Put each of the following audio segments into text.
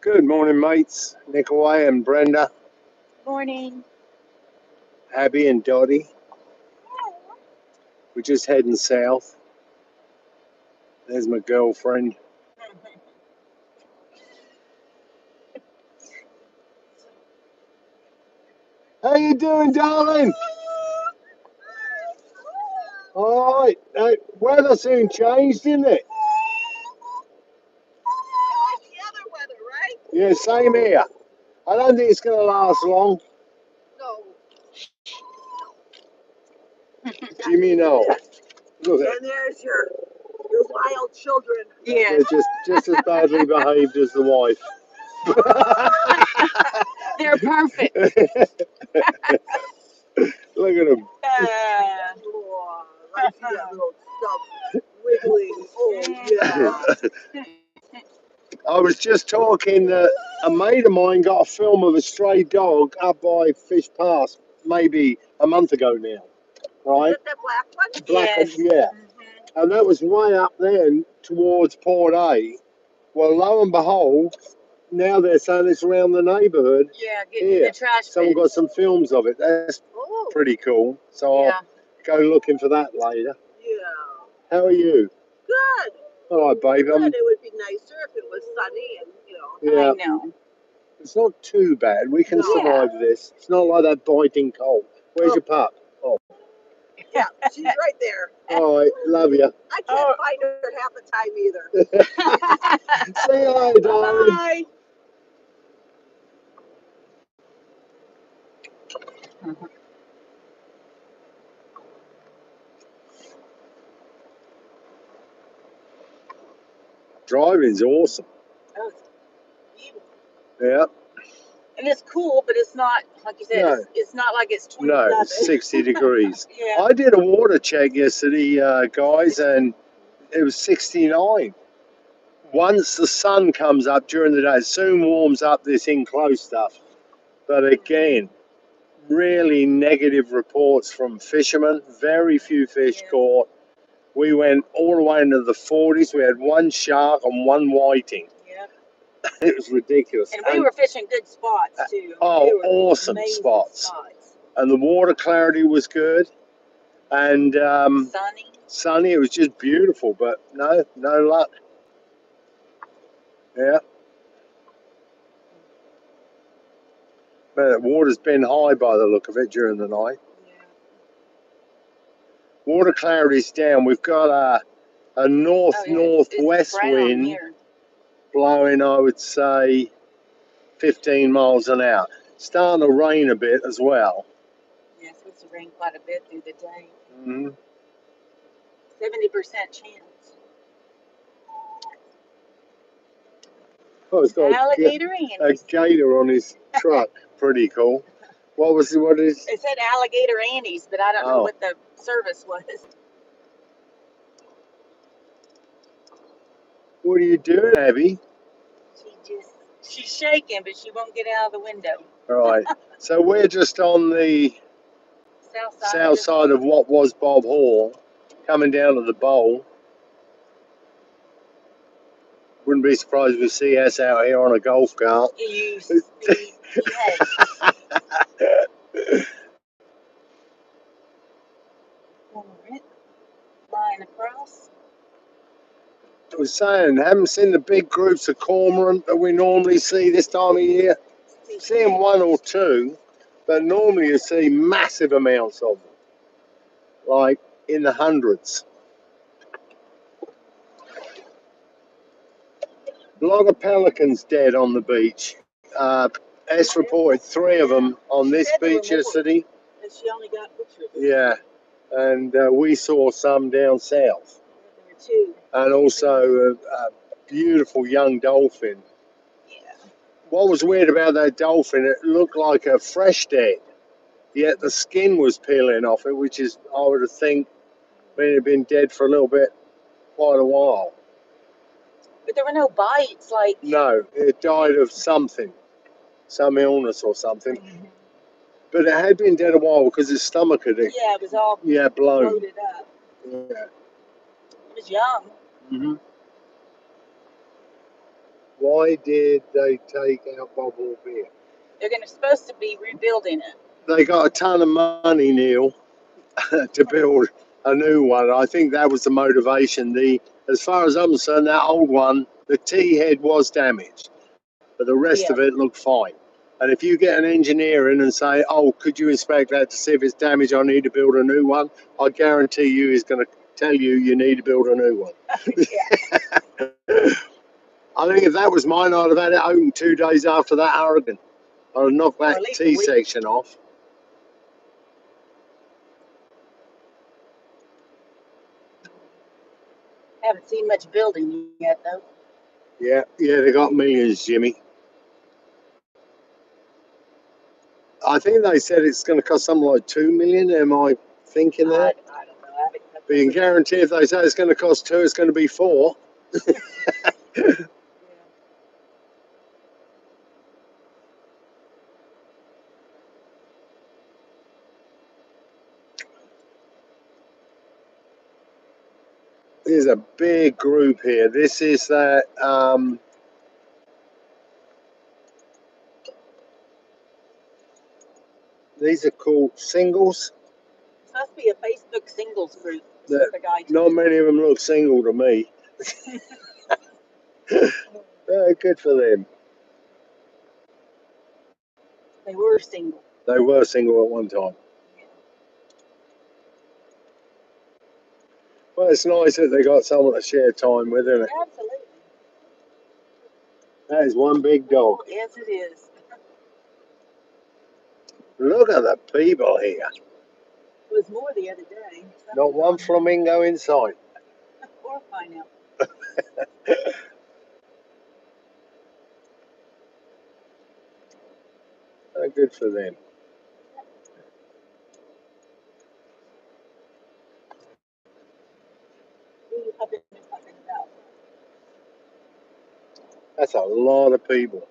Good morning, mates. Nicolay and Brenda, Morning. Abby and Dottie. We're just heading south. There's my girlfriend. How you doing, darling? All right. Weather soon changed, didn't it? Like the other weather, right? Yeah, same here. I don't think it's going to last long. No. Jimmy, no. Look, And there's your wild children. they're Yes. just as badly behaved as the wife. They're perfect. Look at them. Oh, I see that little stuff wiggling. Oh, yeah. I was just talking that a mate of mine got a film of a stray dog up by Fish Pass maybe a month ago now, right? Is it the black one? Black, Yes. yeah. And that was way up there towards Port A. Well, lo and behold, now they're saying it's around the neighbourhood. Yeah, getting Here, the trash someone bin. got some films of it. That's pretty cool. So Yeah. I'll go looking for that later. Yeah. How are you? Good. All right, babe. Good. It would be nicer if it was sunny and, Yeah. I know. It's not too bad. We can No. survive this. It's not like that biting cold. Where's your pup? Oh. Yeah, she's right there. All right, love you. I can't find her half the time either. Say hi, darling. Bye. Driving's awesome. That was beautiful. Yeah. And it's cool, but it's not, like you said, No. it's not like it's 27. No, it's 60 degrees. Yeah. I did a water check yesterday, guys, and it was 69. Once the sun comes up during the day, it soon warms up this enclosed stuff. But again, really negative reports from fishermen. Very few fish caught. We went all the way into the 40s. We had one shark and one whiting. Yeah. It was ridiculous. And we were fishing good spots too. Oh, They were awesome spots. And the water clarity was good. And sunny. It was just beautiful, but no luck. Yeah. Man, the water's been high by the look of it during the night. Yeah. Water clarity's down. We've got a northwest wind blowing, I would say, 15 miles an hour. Starting to rain a bit as well. Yeah, it's supposed to rain quite a bit through the day. Mm-hmm. 70% chance. Oh, it's got Alligator a gator on his truck. Pretty cool. What is? It said Alligator Annie's, but I don't know what the service was. What are you doing, Abby? She's shaking, but she won't get out of the window. All right. So we're just on the south side of what was Bob Hall, coming down to the bowl. Wouldn't be surprised if we see us out here on a golf cart. Line across. I was saying, haven't seen the big groups of cormorant that we normally see this time of year. Seeing one or two, but normally you see massive amounts of them, like in the hundreds. A lot of pelicans dead on the beach. S reported 3 of them on this beach yesterday. And she only got pictures. Yeah, and we saw some down south. There were 2. And also a beautiful young dolphin. Yeah. What was weird about that dolphin, it looked like a fresh dead, yet the skin was peeling off it, which is, I would have think, it had been dead for a little bit, quite a while. But there were no bites, like... No, it died of something, some illness or something. Mm-hmm. But it had been dead a while because its stomach had... Yeah, it was all blown. Bloated up. Yeah. It was young. Mm-hmm. Why did they take out Bob Hall Pier? They're supposed to be rebuilding it. They got a ton of money, Neil, to build a new one. I think that was the motivation. As far as I'm concerned, that old one, the T head was damaged, but the rest Yeah. of it looked fine. And if you get an engineer in and say, "Oh, could you inspect that to see if it's damaged? I need to build a new one," I guarantee you he's going to tell you need to build a new one. Yeah. I think if that was mine, I'd have had it open 2 days after that Oregon. I'd have knocked Or that at least a T week. section off. Haven't seen much building yet, though. Yeah, they got millions, Jimmy. I think they said it's going to cost something like 2 million. Am I thinking that? I don't know. I haven't But you can guarantee if they say it's going to cost 2, it's going to be 4. Yeah. There's a big group here. This is that. These are called singles. It's supposed to be a Facebook singles group. Is That- what the guy told Not me. many of them look single to me. Good for them. They were single. They were single at one time. Yeah. Well, it's nice that they got someone to share time with, isn't it? Absolutely. That is one big dog. Yes, it is. Look at the people here. It was more the other day. Not one flamingo in sight. Or pineapple. Good for them. That's a lot of people.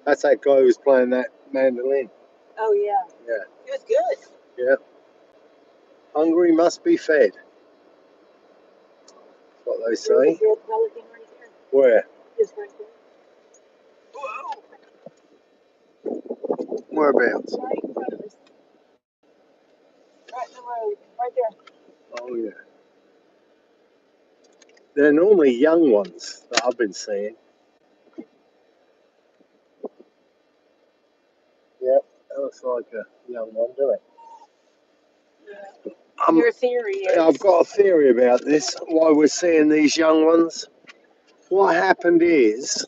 That's that guy who's playing that mandolin. Oh, yeah. Yeah. It was good. Yeah. Hungry must be fed. That's what they There's say. a dead pelican right there. Where? Just right there. Whoa! Whereabouts? Right in front of us. Right in the road. Right there. Oh, yeah. They're normally young ones that I've been seeing. Yeah, that looks like a young one, doesn't it? Yeah. Your theory is? I've got a theory about this, why we're seeing these young ones. What happened is,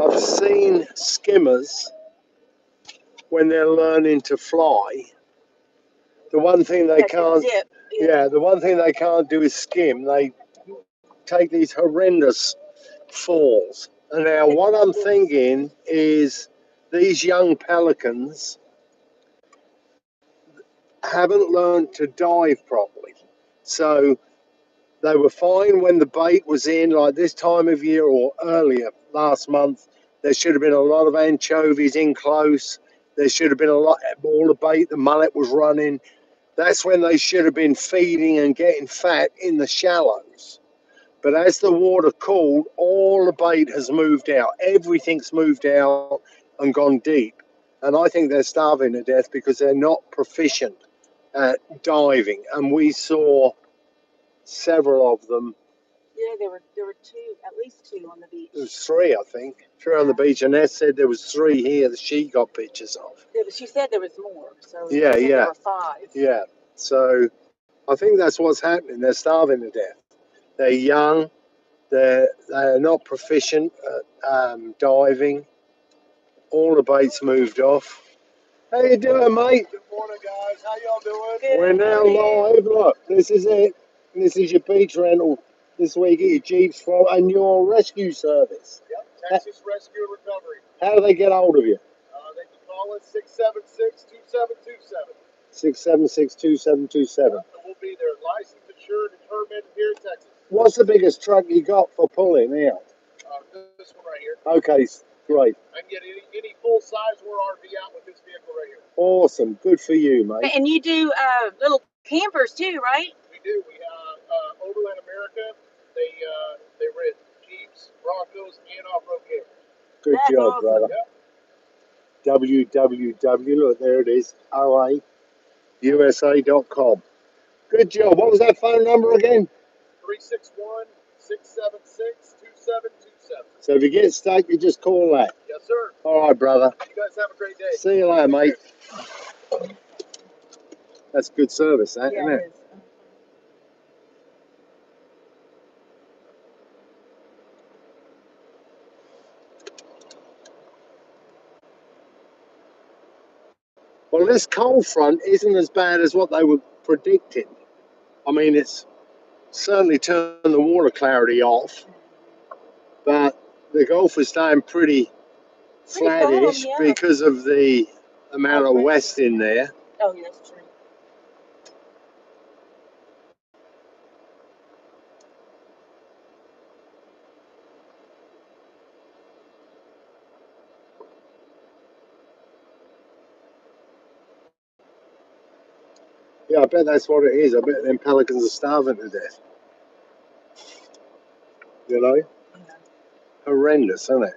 I've seen skimmers when they're learning to fly. The one thing they can't, Zip. yeah, the one thing they can't do is skim. They take these horrendous falls. And now what I'm thinking is these young pelicans haven't learned to dive properly. So they were fine when the bait was in, like this time of year or earlier last month. There should have been a lot of anchovies in close. There should have been a lot, all the bait, the mullet was running. That's when they should have been feeding and getting fat in the shallows. But as the water cooled, all the bait has moved out. Everything's moved out and gone deep. And I think they're starving to death because they're not proficient at diving. And we saw several of them. Yeah, there were two, at least two on the beach. There was 3, I think. 3 on the beach. And Ness said there was 3 here that she got pictures of. Yeah, but she said there was more. So Yeah, she said yeah. there were 5. Yeah. So I think that's what's happening. They're starving to death. They're young. They're not proficient at diving. All the baits moved off. How you doing, mate? Good morning, guys. How y'all doing? Good. We're now live. Look, this is it. This is your beach rental this week at your Jeeps from and your rescue service. Yep, Texas Rescue and Recovery. How do they get hold of you? They can call us 676-2727. 676-2727. And we'll be there, licensed, insured, and permitted here in Texas. What's the biggest truck you got for pulling out? This one right here. Okay, great. I can get any full-size or RV out with this vehicle right here. Awesome. Good for you, mate. And you do little campers too, right? We do. We Overland America. They rent Broncos, and off-road campers. Good That's job, awesome. brother. www. Look, there it is. OAUSA.com. Good job. What was that phone number again? 361-676-2727. So if you get stuck, you just call that. Yes, sir. All right, brother. You guys have a great day. See you later, mate. That's good service, that, Yeah, isn't it it? is. Well, this cold front isn't as bad as what they were predicting. I mean, it's certainly turned the water clarity off, but the Gulf is staying pretty Pretty calm, flattish yeah. because of the amount of west in there. Oh, yeah, that's true. Yeah, I bet that's what it is. I bet them pelicans are starving to death. You know? Yeah. Horrendous, isn't it?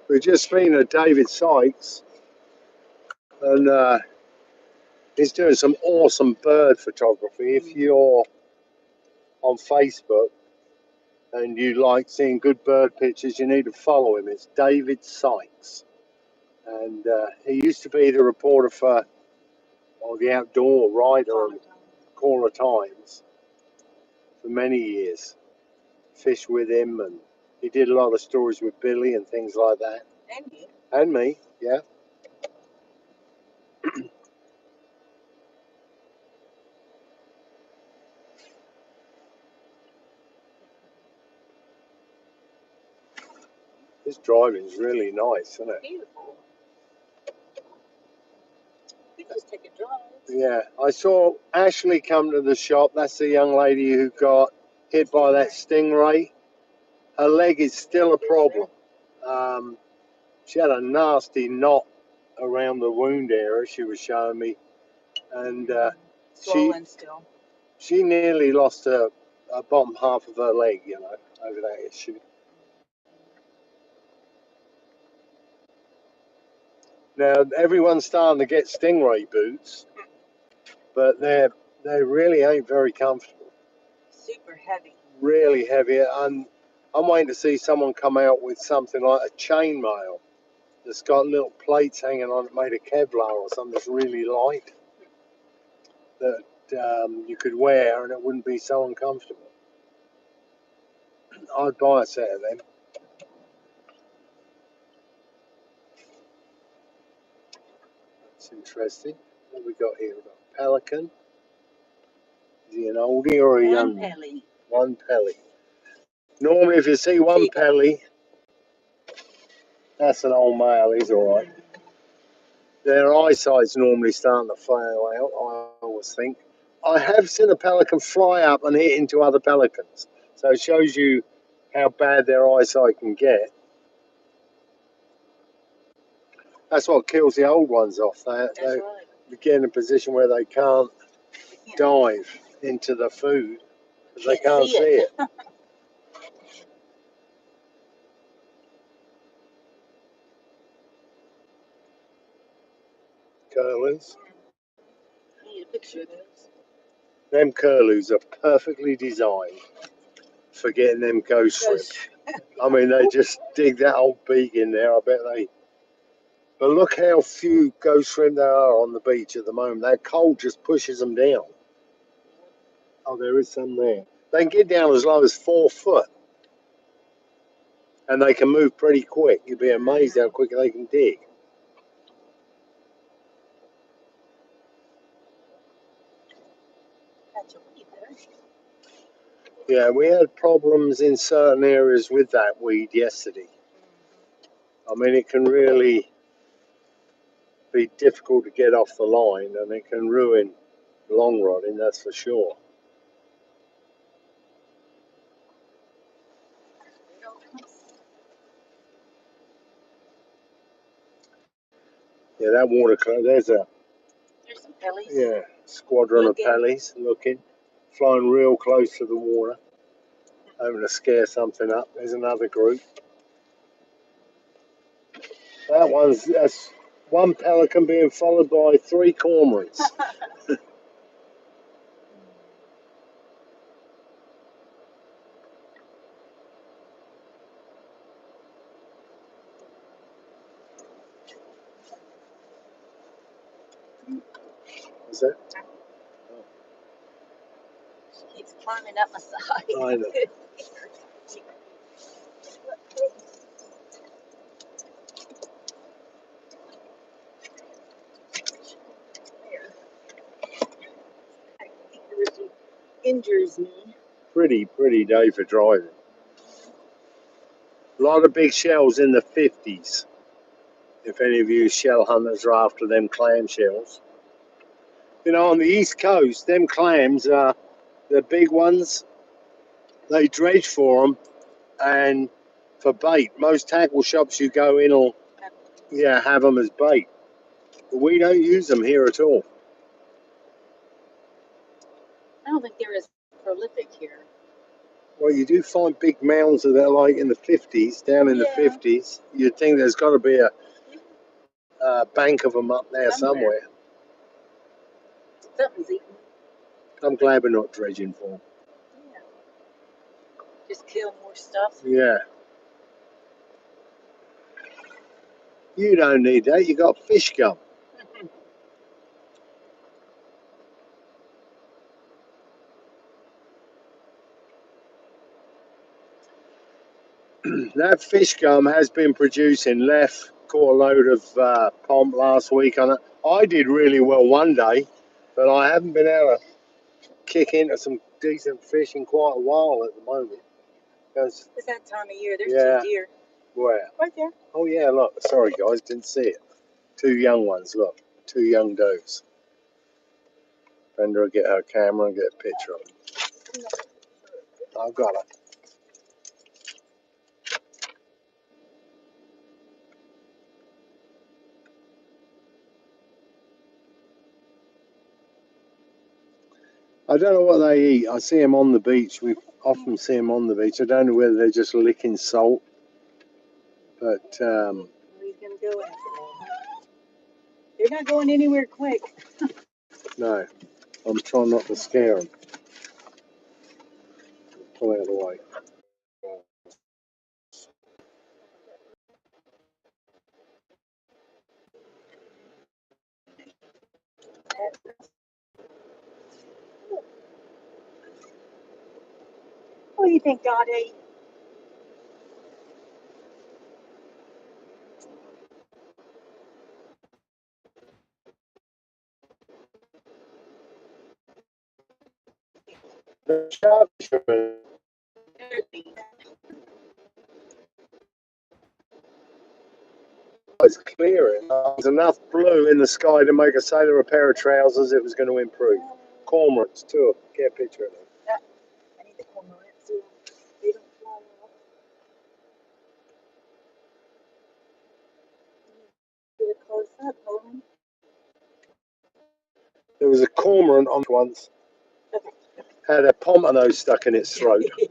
We've just been at David Sykes, and he's doing some awesome bird photography. If you're on Facebook and you like seeing good bird pictures, you need to follow him. It's David Sykes. And he used to be the reporter for the outdoor rider and Caller Times for many years. Fished with him, and he did a lot of stories with Billy and things like that. And you. And me, yeah. This driving's really nice, isn't it? Beautiful. You just take a drive. Yeah, I saw Ashley come to the shop. That's the young lady who got hit by that stingray. Her leg is still a problem. She had a nasty knot around the wound area, she was showing me. And Swollen still. she nearly lost her bottom half of her leg, you know, over that issue. Now, everyone's starting to get stingray boots, but they really ain't very comfortable. Super heavy. Really heavy, and I'm waiting to see someone come out with something like a chainmail that's got little plates hanging on it made of Kevlar or something that's really light that you could wear and it wouldn't be so uncomfortable. I'd buy a set of them. That's interesting. What we got here? We've got Pelican. Is he an oldie or a young one? Pelly. One Pelly. Normally, if you see one Pelly, that's an old male. He's all right. Their eyesight's normally starting to fail out, I always think. I have seen a pelican fly up and hit into other pelicans. So it shows you how bad their eyesight can get. That's what kills the old ones off. That's right. They get in a position where they can't dive into the food because they can't see it. Curlews. I need a picture of those. Them curlews are perfectly designed for getting them ghost shrimp. I mean, they just dig that old beak in there. I bet they. But look how few ghost shrimp there are on the beach at the moment. That cold just pushes them down. Oh, there is some there. They can get down as low as 4 foot. And they can move pretty quick. You'd be amazed how quick they can dig. Catch a weed there. Yeah, we had problems in certain areas with that weed yesterday. I mean, it can really be difficult to get off the line and it can ruin long rodding, that's for sure. Yeah, that water cloud. There's a There's some pellies. yeah squadron Looking. of pellies looking, flying real close to the water, hoping to scare something up. There's another group. That's one pelican being followed by 3 cormorants. Is that? She keeps climbing up my side. I know. She injures me. Pretty day for driving. A lot of big shells in the 50s. If any of you shell hunters are after them clam shells. You know, on the East Coast, them clams are the big ones. They dredge for them and for bait. Most tackle shops you go in will have them as bait. But we don't use them here at all. I don't think they're as prolific here. Well, you do find big mounds of that, like in the 50s, down in the 50s. You'd think there's got to be a bank of them up there somewhere. Something's eating. I'm glad we're not dredging for them. Yeah. Just kill more stuff. Yeah. You don't need that. You got fish gum. That fish gum has been producing. Left caught a load of pomp last week on it. I did really well one day, but I haven't been able to kick into some decent fish in quite a while at the moment. It's that time of year. There's 2 deer. Where? Right there. Oh yeah, look. Sorry guys, didn't see it. 2 young ones. Look, 2 young does. Brenda will get her camera and get a picture of them. I've got it. I don't know what they eat. I see them on the beach. We often see them on the beach. I don't know whether they're just licking salt, but He's gonna go after them. They're not going anywhere quick. no, I'm trying not to scare them. Pull out of the way. What do you think God ate? It's clearing. There's enough blue in the sky to make a sailor a pair of trousers. It was going to improve. Cormorants too. Get a picture of them. I need the cormorants so they don't fly off. Get a close up, Owen. There was a cormorant on once. Okay. Had a pompano stuck in its throat.